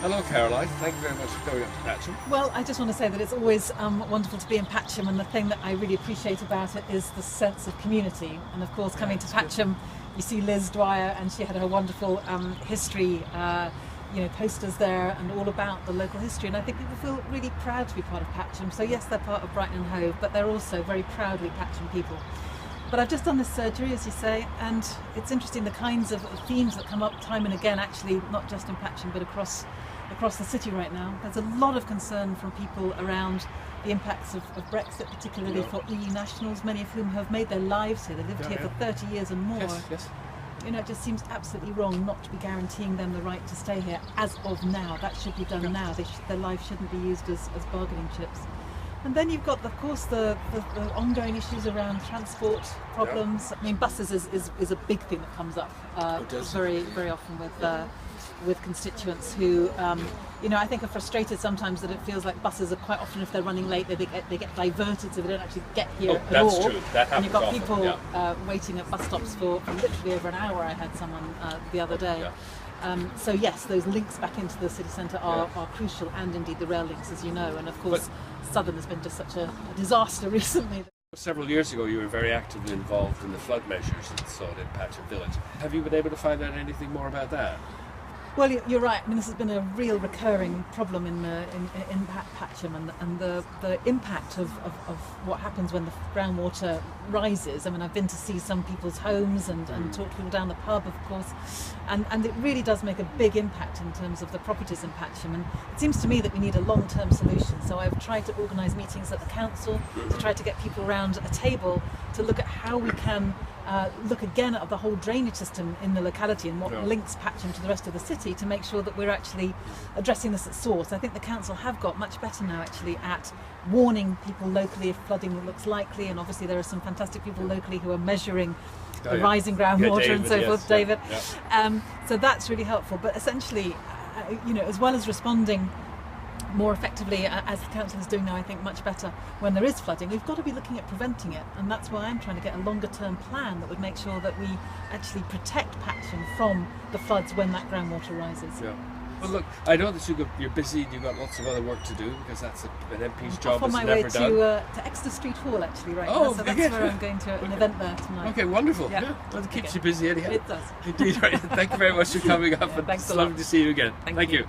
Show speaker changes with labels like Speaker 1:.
Speaker 1: Hello Caroline, thank you very much for coming up to Patcham.
Speaker 2: Well, I just want to say that it's always wonderful to be in Patcham, and the thing that I really appreciate about it is the sense of community. And of course, coming to Patcham, you see Liz Dwyer, and she had her wonderful history posters there and all about the local history, and I think people feel really proud to be part of Patcham. So yes, they're part of Brighton and Hove, but they're also very proudly Patcham people. But I've just done this surgery, as you say, and it's interesting the kinds of themes that come up time and again, actually not just in Patcham but across the city right now. There's a lot of concern from people around the impacts of Brexit, particularly for EU nationals, many of whom have made their lives here. They lived here for 30 years and more.
Speaker 1: Yes.
Speaker 2: You know, it just seems absolutely wrong not to be guaranteeing them the right to stay here as of now. That should be done now. Their lives shouldn't be used as bargaining chips. And then you've got, of course, the ongoing issues around transport problems. I mean, buses is a big thing that comes up very often with constituents who, I think are frustrated sometimes that it feels like buses are quite often, if they're running late, they get diverted so they don't actually get here at all.
Speaker 1: That's true. That happens
Speaker 2: and you've got
Speaker 1: often,
Speaker 2: people waiting at bus stops for literally over an hour. I had someone the other day. So yes, those links back into the city centre are crucial, and indeed the rail links, as you know. And of course, Southern has been just such a disaster recently.
Speaker 1: Several years ago you were very actively involved in the flood measures that sought in Patcham Village. Have you been able to find out anything more about that?
Speaker 2: Well, you're right. I mean, this has been a real recurring problem in Patcham, and the impact of what happens when the groundwater rises. I mean, I've been to see some people's homes and talk to people down the pub, of course, and it really does make a big impact in terms of the properties in Patcham. And it seems to me that we need a long-term solution. So I've tried to organise meetings at the council to try to get people around a table to look at how we can look again at the whole drainage system in the locality and what links Patcham to the rest of the city, to make sure that we're actually addressing this at source. I think the council have got much better now actually at warning people locally if flooding looks likely, and obviously there are some fantastic people locally who are measuring the rising groundwater and so forth, David. So that's really helpful. But essentially, as well as responding more effectively, as the council is doing now, I think much better when there is flooding, we've got to be looking at preventing it, and that's why I'm trying to get a longer term plan that would make sure that we actually protect Patcham from the floods when that groundwater rises.
Speaker 1: Well, look, I know that you're busy and you've got lots of other work to do, because that's an MP's job.
Speaker 2: I'm on my way to Exeter Street Hall actually right now, so that's where I'm going to an event there tonight.
Speaker 1: Okay, wonderful. Well, it keeps you busy anyhow.
Speaker 2: It does.
Speaker 1: Indeed. Right. Thank you very much for coming up, and it's lovely to see you again.
Speaker 2: Thank you.